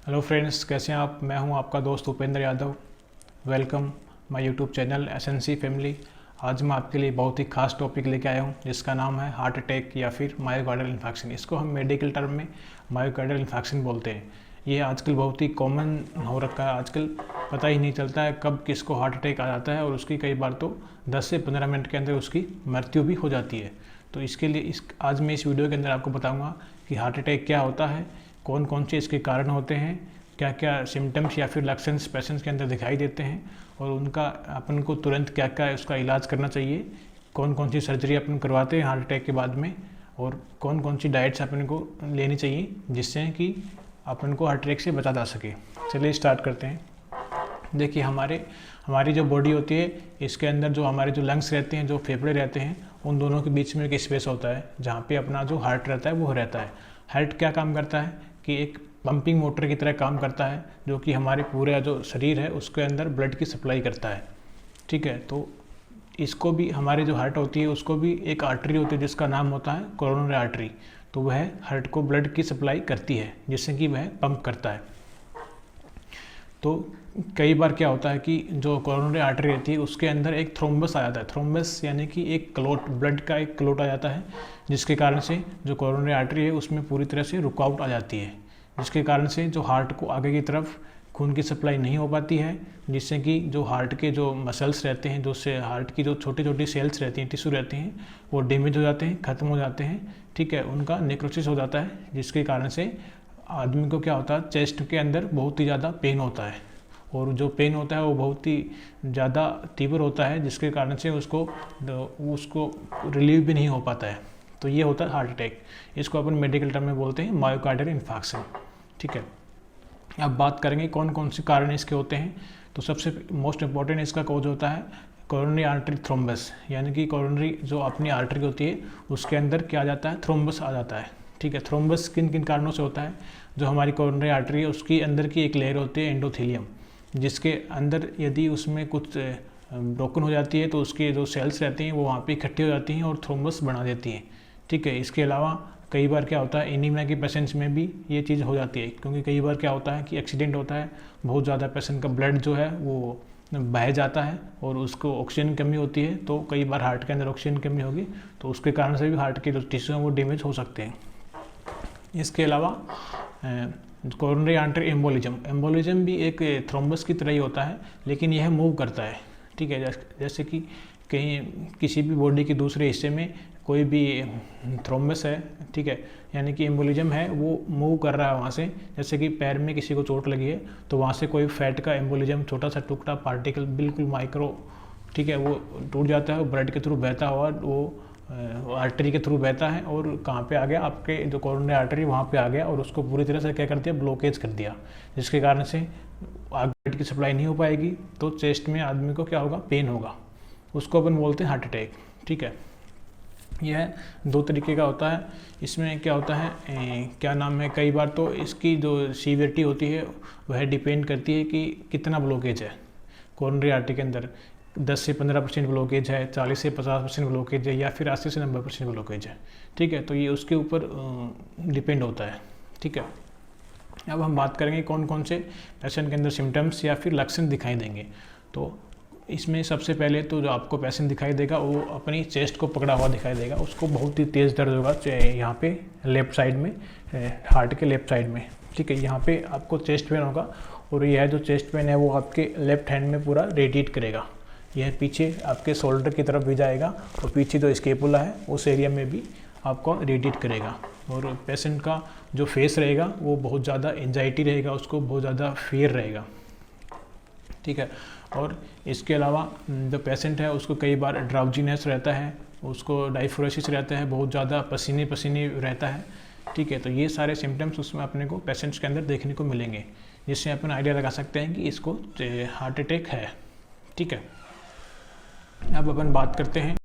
Hello friends, कैसे हैं आप। मैं हूं आपका दोस्त Upendra Yadav. Welcome my YouTube channel SNC family. आज मैं आपके लिए बहुत ही खास टॉपिक लेके आया हूं जिसका नाम है हार्ट अटैक या फिर मायोकार्डियल इन्फेक्शन। इसको हम मेडिकल टर्म में मायोकार्डियल इन्फेक्शन बोलते हैं। ये आजकल बहुत ही कॉमन हो रखा है। आजकल पता ही नहीं चलता है कब किसको हार्ट अटैक आ जाता है और उसकी कई बार तो 10 से 15 मिनट के अंदर उसकी मृत्यु भी हो जाती है। तो इसके लिए आज मैं इस वीडियो के अंदर आपको बताऊँगा कि हार्ट अटैक क्या होता है, कौन कौन से इसके कारण होते हैं, क्या क्या सिम्टम्स या फिर लक्षण पेशेंट्स के अंदर दिखाई देते हैं और उनका अपन को तुरंत क्या क्या उसका इलाज करना चाहिए, कौन कौन सी सर्जरी अपन करवाते हैं हार्ट अटैक के बाद में, और कौन कौन सी डाइट्स अपन को लेनी चाहिए जिससे कि अपन को हार्ट अटैक से बचा जा सके। चलिए स्टार्ट करते हैं। देखिए, हमारी जो बॉडी होती है इसके अंदर जो हमारे जो लंग्स रहते हैं, जो फेफड़े रहते हैं, उन दोनों के बीच में एक स्पेस होता है जहाँ पे अपना जो हार्ट रहता है वो रहता है। हार्ट क्या काम करता है कि एक पंपिंग मोटर की तरह काम करता है जो कि हमारे पूरे जो शरीर है उसके अंदर ब्लड की सप्लाई करता है। ठीक है, तो इसको भी हमारे जो हार्ट होती है उसको भी एक आर्टरी होती है जिसका नाम होता है कोरोनरी आर्टरी। तो वह हार्ट को ब्लड की सप्लाई करती है जिससे कि वह पंप करता है। तो कई बार क्या होता है कि जो कोरोनरी आर्टरी रहती है उसके अंदर एक थ्रोम्बस आ जाता है। थ्रोम्बस यानी कि एक क्लोट, ब्लड का एक क्लोट आ जाता है जिसके कारण से जो कोरोनरी आर्टरी है उसमें पूरी तरह से रुकावट आ जाती है, जिसके कारण से जो हार्ट को आगे की तरफ खून की सप्लाई नहीं हो पाती है, जिससे कि जो हार्ट के जो मसल्स रहते हैं, जो से हार्ट की जो छोटी छोटी सेल्स रहती हैं, टिश्यू रहती हैं, वो डैमेज हो जाते हैं, ख़त्म हो जाते हैं। ठीक है, उनका नेक्रोसिस हो जाता है जिसके कारण से आदमी को क्या होता है, चेस्ट के अंदर बहुत ही ज़्यादा पेन होता है और जो पेन होता है वो बहुत ही ज़्यादा तीव्र होता है जिसके कारण से उसको रिलीव भी नहीं हो पाता है। तो ये होता है हार्ट अटैक। इसको अपन मेडिकल टर्म में बोलते हैं मायोकार्डियल इन्फेक्शन। ठीक है, अब बात करेंगे कौन कौन से कारण इसके होते हैं। तो सबसे मोस्ट इम्पॉर्टेंट इसका कॉज होता है कोरोनरी आर्टरी थ्रोम्बस, यानी कि कोरोनरी जो अपनी आर्टरी होती है उसके अंदर क्या आ जाता है, थ्रोम्बस आ जाता है। ठीक है, थ्रोम्बस किन किन कारणों से होता है। जो हमारी कोरोनरी आर्टरी है उसकी अंदर की एक लेयर होती है एंडोथेलियम, जिसके अंदर यदि उसमें कुछ ब्रोकन हो जाती है तो उसके जो सेल्स रहती हैं वो वहाँ पे इकट्ठी हो जाती हैं और थ्रोम्बस बना देती हैं। ठीक है, इसके अलावा कई बार क्या होता है एनीमिया के पेशेंट्स में भी ये चीज़ हो जाती है, क्योंकि कई बार क्या होता है कि एक्सीडेंट होता है, बहुत ज़्यादा पेशेंट का ब्लड जो है वो बह जाता है और उसको ऑक्सीजन की कमी होती है। तो कई बार हार्ट के अंदर ऑक्सीजन की कमी होगी तो उसके कारण से भी हार्ट के जो टिश्यू हैं वो डैमेज हो सकते हैं। इसके अलावा कोरोनरी आर्टरी एम्बोलिज्म भी एक थ्रोम्बस की तरह ही होता है, लेकिन यह मूव करता है। ठीक है, जैसे कि कहीं किसी भी बॉडी के दूसरे हिस्से में कोई भी थ्रोम्बस है, ठीक है, यानी कि एम्बोलिज्म है, वो मूव कर रहा है वहाँ से। जैसे कि पैर में किसी को चोट लगी है तो वहाँ से कोई फैट का एम्बोलिज्म, छोटा सा टुकड़ा, पार्टिकल बिल्कुल माइक्रो, ठीक है, वो टूट जाता है, ब्लड के थ्रू बहता हुआ वो आर्टरी के थ्रू बहता है और कहाँ पे आ गया, आपके जो कोरोनरी आर्टरी वहाँ पे आ गया और उसको पूरी तरह से क्या कर दिया, ब्लॉकेज कर दिया, जिसके कारण से आगे ब्लड की सप्लाई नहीं हो पाएगी तो चेस्ट में आदमी को क्या होगा, पेन होगा। उसको अपन बोलते हैं हार्ट अटैक। ठीक है, यह दो तरीके का होता है। इसमें क्या होता है, क्या नाम है, कई बार तो इसकी जो सीवियरिटी होती है वह डिपेंड करती है कि कितना ब्लॉकेज है कोरोनरी आर्टरी के अंदर। 10 से 15% ब्लॉकेज है, 40 से 50% ब्लॉकेज है, या फिर 80 से 90% ब्लॉकेज है। ठीक है, तो ये उसके ऊपर डिपेंड होता है। ठीक है, अब हम बात करेंगे कौन कौन से पेशेंट के अंदर सिम्टम्स या फिर लक्षण दिखाई देंगे। तो इसमें सबसे पहले तो जो आपको पेशेंट दिखाई देगा वो अपनी चेस्ट को पकड़ा हुआ दिखाई देगा। उसको बहुत ही तेज़ दर्द होगा यहाँ पे लेफ्ट साइड में, हार्ट के लेफ्ट साइड में। ठीक है, यहाँ पे आपको चेस्ट पेन होगा और यह जो चेस्ट पेन है वो आपके लेफ्ट हैंड में पूरा रेडिएट करेगा। यह पीछे आपके शोल्डर की तरफ भी जाएगा और पीछे जो स्केपुला है उस एरिया में भी आपको रेडिएट करेगा। और पेशेंट का जो फेस रहेगा वो बहुत ज़्यादा एंजाइटी रहेगा, उसको बहुत ज़्यादा फियर रहेगा। ठीक है, और इसके अलावा जो पेशेंट है उसको कई बार ड्राउजीनेस रहता है, उसको डायफोरेसिस रहता है, बहुत ज़्यादा पसीने पसीने रहता है। ठीक है, तो ये सारे सिम्टम्स उसमें अपने को पेशेंट्स के अंदर देखने को मिलेंगे, जिससे अपन आइडिया लगा सकते हैं कि इसको हार्ट अटैक है। ठीक है, अब अपन बात करते हैं